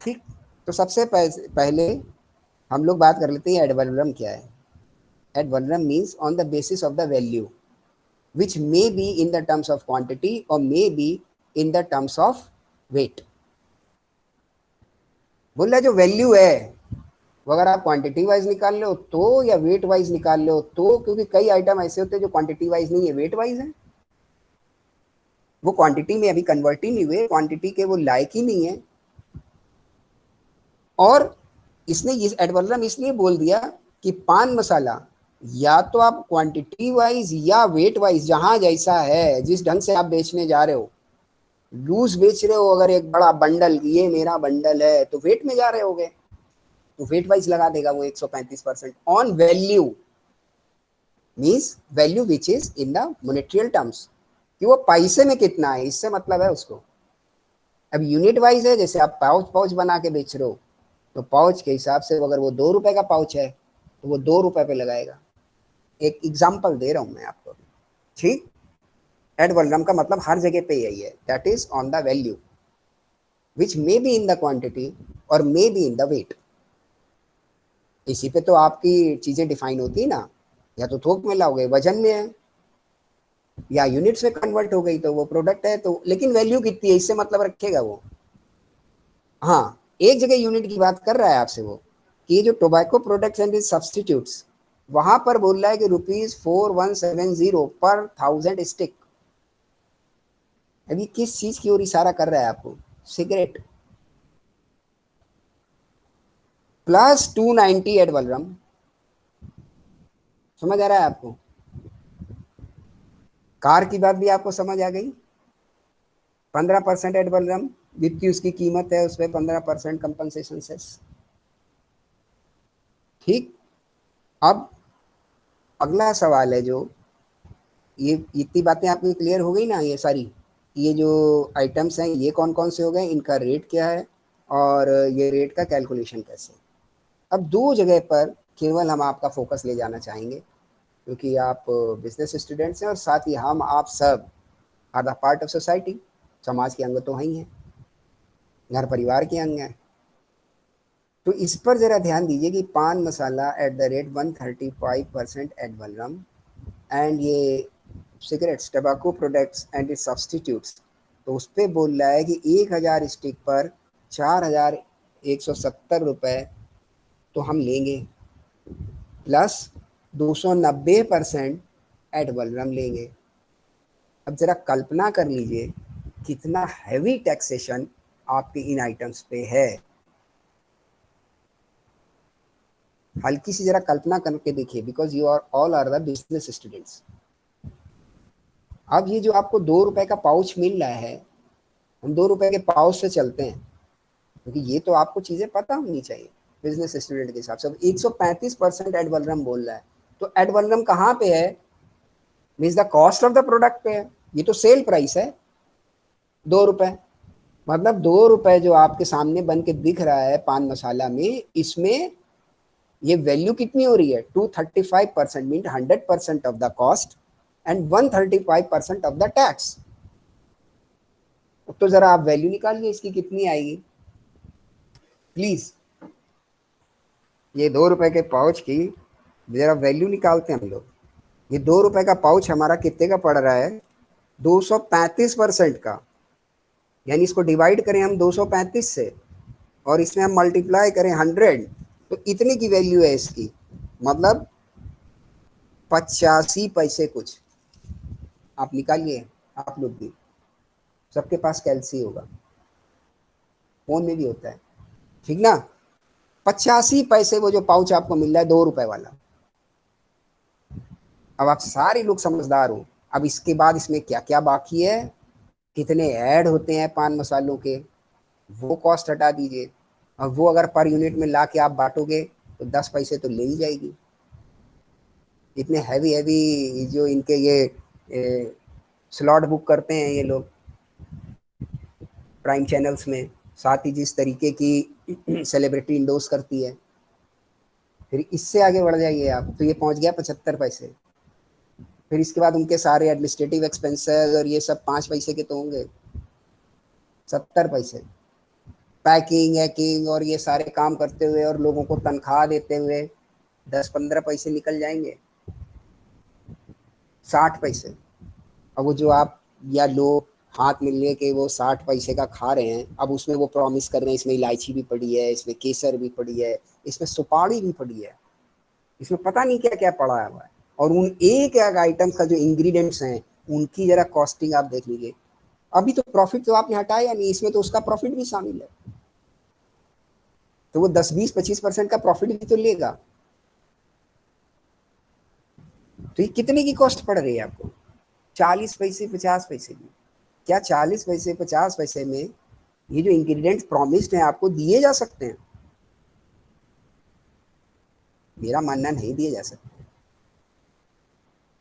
S1: ठीक, तो सबसे पहले हम लोग बात कर लेते हैं एड वलरम क्या है। Ad valorem means on the basis of the value which may be in the terms of quantity or may be in the terms of weight। बोल रहा है जो वैल्यू है वो अगर आप क्वांटिटी वाइज निकाल लो तो या वेट वाइज निकाल लो तो, क्योंकि कई आइटम ऐसे होते हैं जो क्वांटिटी वाइज नहीं है, वेट वाइज है, वो क्वांटिटी में अभी कन्वर्ट ही नहीं हुए, क्वांटिटी के वो लायक ही नहीं है। और इसने इस एड वलरम इसलिए बोल दिया कि पान मसाला या तो आप क्वांटिटी वाइज या वेट वाइज, जहां जैसा है, जिस ढंग से आप बेचने जा रहे हो, लूज बेच रहे हो अगर एक बड़ा बंडल, ये मेरा बंडल है, तो वेट में जा रहे होगे तो वेट वाइज लगा देगा वो 135%। On value means value which is in the monetary terms, कि वो पैसे में कितना है, इससे मतलब है उसको। अब यूनिट वाइज है, जैसे आप पाउच बना के बेच रहे हो तो पाउच के हिसाब से अगर वो ₹2 का पाउच है तो वो ₹2 पे लगाएगा। एक एग्जाम्पल दे रहा हूं मैं आपको। ठीक, एड वलरम का मतलब हर जगह पे यही है, that is on the value which may be in the quantity और may be in the weight. इसी पे तो आपकी चीजें डिफाइन होती है ना, या तो थोक में लाओगे, वजन में है, या यूनिट्स में कन्वर्ट हो गई तो वो प्रोडक्ट है। तो लेकिन वैल्यू कितनी है इससे मतलब रखेगा वो। हाँ, एक जगह यूनिट की बात कर रहा है आपसे वो, कि ये जो टोबैको प्रोडक्ट्स एंड सब्सटीट्यूट्स, वहां पर बोल रहा है कि ₹4170 पर 1000 स्टिक। अभी किस चीज की ओर इशारा कर रहा है आपको? सिगरेट। Plus 290 ad valorem. समझ आ रहा है आपको? कार की बात भी आपको समझ आ गई। 15% एड वलरम, जितनी उसकी कीमत है उस पर 15% कंपनसेशन सेस। ठीक। अब अगला सवाल है जो, ये इतनी बातें आपकी क्लियर हो गई ना, ये सारी, ये जो आइटम्स हैं ये कौन कौन से हो गए, इनका रेट क्या है, और ये रेट का कैलकुलेशन कैसे। अब दो जगह पर केवल हम आपका फोकस ले जाना चाहेंगे, क्योंकि आप बिजनेस स्टूडेंट्स हैं और साथ ही हम आप सब are the part of society, समाज के अंग तो हैं ही हैं, घर परिवार के अंग हैं। तो इस पर ज़रा ध्यान दीजिए कि paan masala at the rate 135% ad valorem, and ये cigarettes, tobacco products and its substitutes, तो उस पर बोल रहा है कि 1000 स्टिक पर 4170 रुपये तो हम लेंगे, प्लस 290% एड वलरम लेंगे। अब ज़रा कल्पना कर लीजिए कितना हैवी टैक्सेशन आपके इन आइटम्स पे है। हल्की सी जरा कल्पना करके देखिए, because you are all are the business students. अब ये जो आपको ₹2 का पाउच मिल रहा है, हम ₹2 के पाउच से चलते हैं, क्योंकि ये तो आपको चीज़ें पता होनी चाहिए बिजनेस स्टूडेंट के हिसाब से। अब 135% एड वलरम बोल रहा है, तो एड वलरम कहाँ पे है? Means the cost of the product पे है। ये तो सेल प्राइस है ₹2, मतलब ₹2 जो आपके सामने बन के दिख रहा है पान मसाला में, इसमें ये वैल्यू कितनी हो रही है? 235% mean 100% of the cost and 135% of the tax. तो जरा आप वैल्यू निकालिए इसकी कितनी आएगी प्लीज। ये ₹2 के पाउच की जरा वैल्यू निकालते हैं हम लोग। ये ₹2 का पाउच हमारा कितने का पड़ रहा है? 235% का, यानी इसको डिवाइड करें हम 235 से, और इसमें हम मल्टीप्लाई करें 100, तो इतने की वैल्यू है इसकी, मतलब 85 पैसे कुछ। आप निकालिए, आप लोग भी, सबके पास कैलसी होगा, फोन में भी होता है, ठीक ना? 85 पैसे वो जो पाउच आपको मिल रहा है ₹2 वाला। अब आप सारे लोग समझदार हो। अब इसके बाद इसमें क्या क्या बाकी है, कितने ऐड होते हैं पान मसालों के, वो कॉस्ट हटा दीजिए। और वो अगर पर यूनिट में ला के आप बांटोगे तो 10 पैसे तो ले ही जाएगी। इतने हैवी हैवी जो इनके ये स्लॉट बुक करते हैं ये लोग प्राइम चैनल्स में, साथ ही जिस तरीके की सेलिब्रिटी इंडोर्स करती है, फिर इससे आगे बढ़ जाइए आप तो ये पहुंच गया 75 पैसे। फिर इसके बाद उनके सारे एडमिनिस्ट्रेटिव एक्सपेंसेस और ये सब 5 पैसे के तो होंगे, 70 पैसे। पैकिंग हैकिंग और ये सारे काम करते हुए और लोगों को तनख्वाह देते हुए 10-15 पैसे निकल जाएंगे, 60 पैसे। अब वो जो आप या लोग हाथ में लेके वो 60 पैसे का खा रहे हैं, अब उसमें वो प्रॉमिस कर रहे हैं इसमें इलायची भी पड़ी है, इसमें केसर भी पड़ी है, इसमें सुपारी भी पड़ी है, इसमें पता नहीं क्या क्या पड़ा हुआ है। और उन एक एक आइटम का जो इंग्रेडिएंट्स हैं उनकी जरा कॉस्टिंग आप देख लीजिए। अभी तो प्रॉफिट तो आपने हटाया नहीं, इसमें तो उसका प्रॉफिट भी शामिल है, तो वो 10-20-25% का प्रॉफिट भी तो लेगा। तो ये कितने की कॉस्ट पड़ रही है आपको? 40 पैसे 50 पैसे की। क्या 40 पैसे 50 पैसे में ये जो इंग्रेडिएंट्स प्रॉमिस्ड हैं आपको दिए जा सकते हैं? मेरा मानना नहीं दिए जा सकते।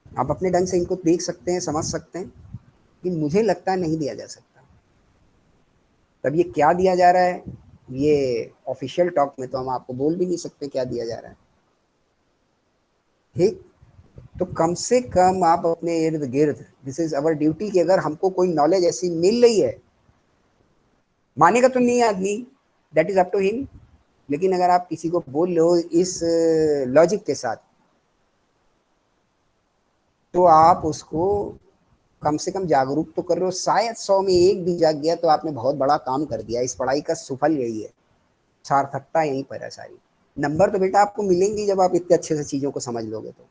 S1: आप अपने ढंग से इनको देख सकते हैं, समझ सकते हैं, कि मुझे लगता है नहीं दिया जा सकता। तब ये क्या दिया जा रहा है, ये ऑफिशियल टॉक में तो हम आपको बोल भी नहीं सकते क्या दिया जा रहा है, ठीक? तो कम से कम आप अपने इर्द गिर्द, दिस इज अवर ड्यूटी, कि अगर हमको कोई नॉलेज ऐसी मिल रही है, मानेगा तो नहीं आदमी, that is up to him, लेकिन अगर आप किसी को बोल रहे हो इस लॉजिक के साथ तो आप उसको कम से कम जागरूक तो कर रहे हो। शायद 100 में एक भी जाग गया तो आपने बहुत बड़ा काम कर दिया। इस पढ़ाई का सुफल यही है, सार्थकता यहीं पर है सारी। नंबर तो बेटा आपको मिलेंगे जब आप इतने अच्छे से चीजों को समझ लोगे। तो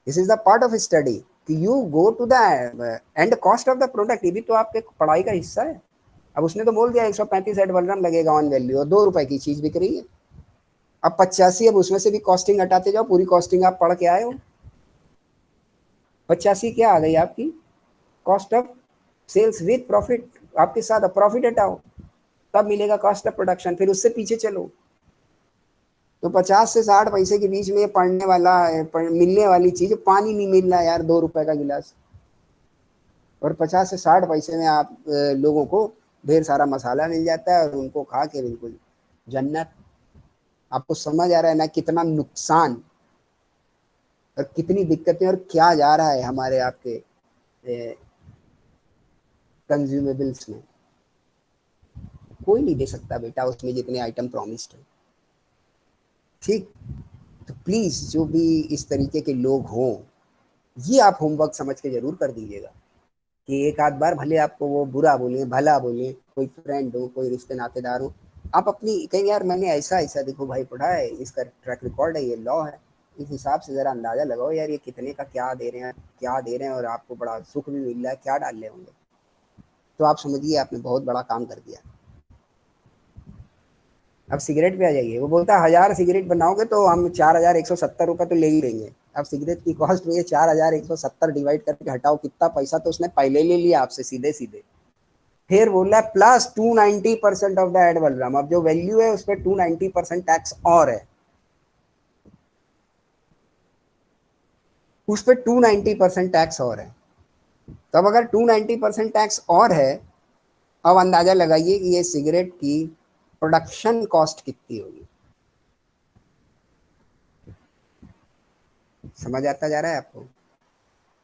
S1: this is the part of study कि you go to the end cost of the product. ये भी तो आपके पढ़ाई का हिस्सा है। अब उसने तो बोल दिया 135 एड वॉल्यूम लगेगा ऑन वैल्यू, और 2 रुपए की चीज बिक रही है। अब 85, अब उसमें से भी कॉस्टिंग हटाते जाओ, पूरी कॉस्टिंग आप पढ़ के आए हो। 85 क्या आ गई आपकी cost of sales with profit. आपके साथ प्रॉफिट हटाओ, तब मिलेगा कॉस्ट ऑफ प्रोडक्शन। फिर उससे पीछे चलो तो 50 से 60 पैसे के बीच में पड़ने वाला मिलने वाली चीज, पानी नहीं मिल रहा यार 2 रुपए का गिलास, और 50 से 60 पैसे में आप लोगों को ढेर सारा मसाला मिल जाता है और उनको खा के बिल्कुल जन्नत। आपको समझ आ रहा है ना कितना नुकसान और कितनी दिक्कतें और क्या जा रहा है हमारे आपके कंज्यूमेबल्स में। कोई नहीं दे सकता बेटा उसमें जितने आइटम प्रॉमिस्ड है। ठीक, तो प्लीज जो भी इस तरीके के लोग हों, ये आप होमवर्क समझ के जरूर कर दीजिएगा कि एक आध बार भले आपको वो बुरा बोले भला बोले, कोई फ्रेंड हो कोई रिश्ते नातेदार हो, आप अपनी कहेंगे यार मैंने ऐसा ऐसा देखो भाई पढ़ा है, इसका ट्रैक रिकॉर्ड है, ये लॉ है, इस हिसाब से जरा अंदाजा लगाओ यार ये कितने का क्या दे रहे हैं, क्या दे रहे हैं, और आपको बड़ा सुख भी मिल रहा है, क्या डाल रहे होंगे। तो आप समझिए आपने बहुत बड़ा काम कर दिया। अब सिगरेट पे आ जाइए। वो बोलता है 1000 सिगरेट बनाओगे तो हम 4170 रुपये तो ले ही लेंगे। अब सिगरेट की कॉस्ट में 4170 डिवाइड करके हटाओ कितना पैसा, तो उसने पहले ले लिया आपसे सीधे सीधे। फिर बोला plus 290% of the ad volume. अब जो वैल्यू है उस पर 290% टैक्स और है, उस पर 290% टैक्स और है। तब अगर 290% टैक्स और है, अब अंदाजा लगाइए कि ये सिगरेट की प्रोडक्शन कॉस्ट कितनी होगी। समझ आता जा रहा है आपको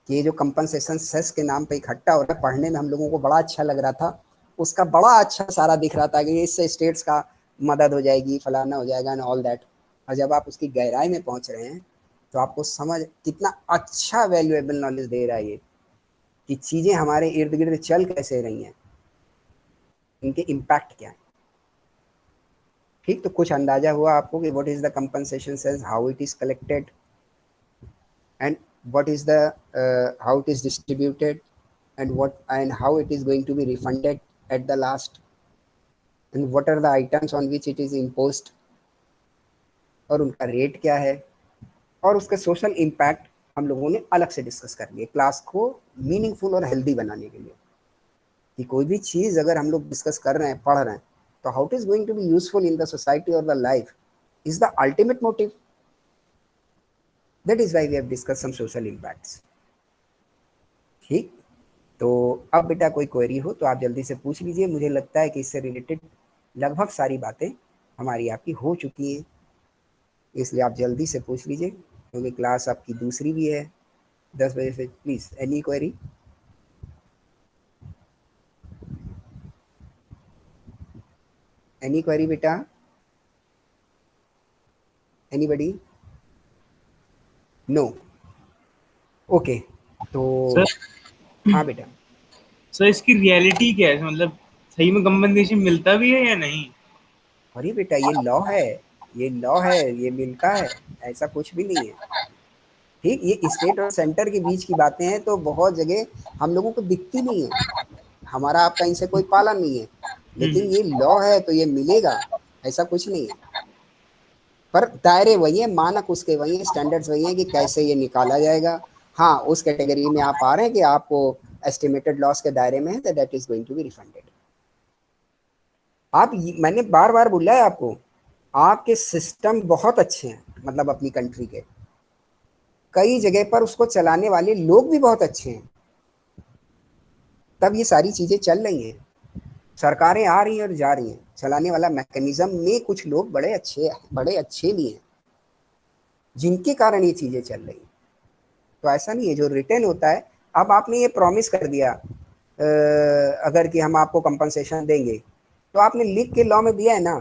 S1: कि ये जो कंपनसेशन सेस के नाम पे इकट्ठा हो रहा है, पढ़ने में हम लोगों को बड़ा अच्छा लग रहा था, उसका बड़ा अच्छा सारा दिख रहा था कि इससे स्टेट्स का मदद हो जाएगी, फलाना हो जाएगा एंड ऑल दैट। और जब आप उसकी गहराई में पहुंच रहे हैं तो आपको समझ कितना अच्छा वैल्यूएबल नॉलेज दे रहा है ये, कि चीज़ें हमारे इर्द गिर्द चल कैसे रही हैं, इनके इम्पैक्ट क्या है। ठीक, तो कुछ अंदाजा हुआ आपको कि what is the compensation cess, how it is collected, and what is the how it is distributed, and how it is going to be refunded at the last, and what are the items on which it is imposed, और उनका rate क्या है, और उसका social impact हम लोगों ने अलग से डिस्कस कर लिए क्लास को मीनिंगफुल और हेल्दी बनाने के लिए। कि कोई भी चीज़ अगर हम लोग डिस्कस कर रहे हैं, पढ़ रहे हैं, तो how it is going to be useful in the society और the life is the ultimate motive. That is why we have discussed some social impacts. ठीक, तो अब बेटा कोई क्वेरी हो तो आप जल्दी से पूछ लीजिए। मुझे लगता है कि इससे रिलेटेड लगभग सारी बातें हमारी आपकी हो चुकी हैं, इसलिए आप जल्दी से पूछ लीजिए क्योंकि क्लास आपकी दूसरी भी है 10 बजे से। Please any query. Any query बेटा, एनीबडी? No, okay. तो हाँ बेटा,
S2: सर इसकी रियलिटी क्या है, मतलब सही में कंपनसेशन मिलता भी है या नहीं?
S1: अरे बेटा ये लॉ है, ये लॉ है, ये मिलता है, ऐसा कुछ भी नहीं है। ठीक, ये स्टेट और सेंटर के बीच की बातें हैं, तो बहुत जगह हम लोगों को दिखती नहीं है, हमारा आपका इनसे कोई पालन नहीं है, लेकिन ये लॉ है तो ये मिलेगा, ऐसा कुछ नहीं है। पर दायरे वही है, मानक उसके वही है, स्टैंडर्ड्स वही है कि कैसे ये निकाला जाएगा। हाँ, उस कैटेगरी में आप आ रहे हैं कि आपको एस्टिमेटेड लॉस के दायरे में है, तो that is going to be refunded. आप, मैंने बार बार बोला है आपको, आपके सिस्टम बहुत अच्छे हैं, मतलब अपनी कंट्री के कई जगह पर उसको चलाने वाले लोग भी बहुत अच्छे हैं, तब ये सारी चीजें चल रही हैं। सरकारें आ रही हैं और जा रही हैं, चलाने वाला मैकेनिज्म में कुछ लोग बड़े अच्छे भी हैं जिनके कारण ये चीजें चल रही हैं। तो ऐसा नहीं है, जो रिटर्न होता है। अब आपने ये प्रॉमिस कर दिया अगर कि हम आपको कंपनसेशन देंगे, तो आपने लिख के लॉ में दिया है ना,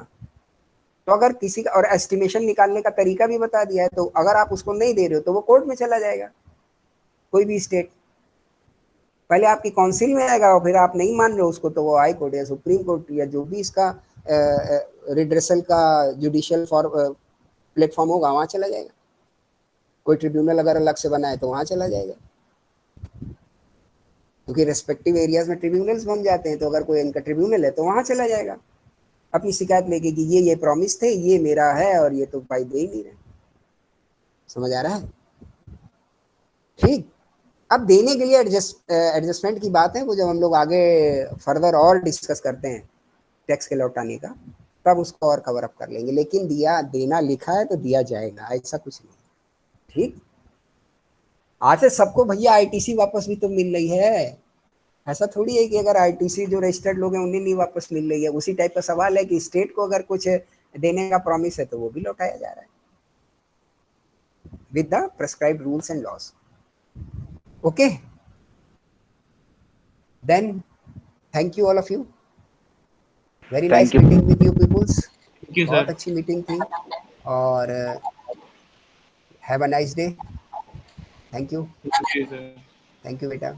S1: तो अगर किसी का, और एस्टिमेशन निकालने का तरीका भी बता दिया है, तो अगर आप उसको नहीं दे रहे हो तो वो कोर्ट में चला जाएगा। कोई भी स्टेट, पहले आपकी काउंसिल में आएगा और फिर आप नहीं मान रहे हो उसको तो वो हाई कोर्ट या सुप्रीम कोर्ट या जो भी इसका रिड्रेसल का जुडिशियल फॉर प्लेटफॉर्म होगा वहां चला जाएगा। कोई ट्रिब्यूनल अगर अलग से बना है तो वहां चला जाएगा, क्योंकि रेस्पेक्टिव एरियाज में ट्रिब्यूनल्स बन जाते हैं। तो अगर कोई इनका ट्रिब्यूनल है तो वहां चला जाएगा अपनी शिकायत लेके कि ये प्रॉमिस थे, ये मेरा है और ये तो भाई दे ही नहीं रहे। समझ आ रहा है? ठीक। अब देने के लिए एडजस्टमेंट की बात है, वो जब हम लोग आगे फर्दर और डिस्कस करते हैं टैक्स के लौटाने का, तब उसको और कवर अप कर लेंगे। लेकिन दिया देना लिखा है तो दिया जाएगा, ऐसा कुछ नहीं। ठीक। आज से सबको भैया आईटीसी वापस भी तो मिल रही है, ऐसा थोड़ी है कि अगर आईटीसी जो रजिस्टर्ड लोग हैं उन्हें नहीं वापस मिल रही है। उसी टाइप का सवाल है कि स्टेट को अगर कुछ देने का प्रॉमिस है तो वो भी लौटाया जा रहा है with the prescribed rules and laws. Okay, then thank you all of you, very nice
S3: Thank you.
S1: Meeting with you peoples.
S2: Thank you
S1: बहुत
S2: सर।
S1: अच्छी मीटिंग थी और have a nice day. Thank you
S2: thank you sir.
S1: बेटा।